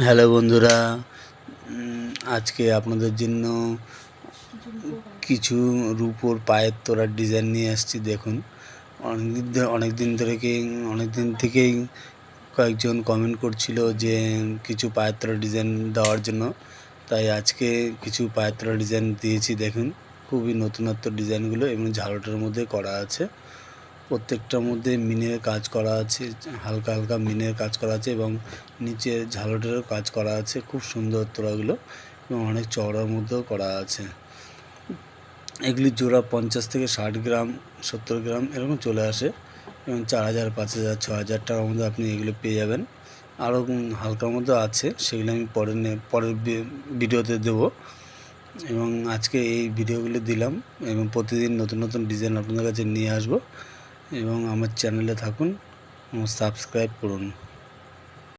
Hello বন্ধুরা, আজকে আপনাদের জন্য কিছু রূপোর পায়ের তোড়ার ডিজাইন নিয়ে আসছি। দেখুন, অনেক দিন থেকেই কয়েকজন কমেন্ট করছিল যে কিছু পায়ের তোড়ার ডিজাইন দেওয়ার জন্য, তাই আজকে কিছু পায়ের তোড়ার ডিজাইন দিয়েছি। দেখুন, খুবই নতুনত্ব ডিজাইনগুলো এবং ঝালটার মধ্যে করা আছে। প্রত্যেকটার মধ্যে মিনের কাজ করা আছে, হালকা হালকা মিনের কাজ করা আছে এবং নিচে ঝালটেরও কাজ করা আছে। খুব সুন্দর তোড়াগুলো এবং অনেক চওড়ার মধ্যেও করা আছে। এগুলি জোড়া 50 থেকে 60 গ্রাম 70 গ্রাম এরকম চলে আসে এবং 4000, 5000, 6000 টাকার মধ্যে আপনি এগুলো পেয়ে যাবেন। আরও হালকার মধ্যে আছে, সেগুলো আমি পরের ভিডিওতে দেবো। এবং আজকে এই ভিডিওগুলো দিলাম এবং প্রতিদিন নতুন নতুন ডিজাইন আপনাদের কাছে নিয়ে আসবো। এবং আমার চ্যানেলে থাকুন, সাবস্ক্রাইব করুন।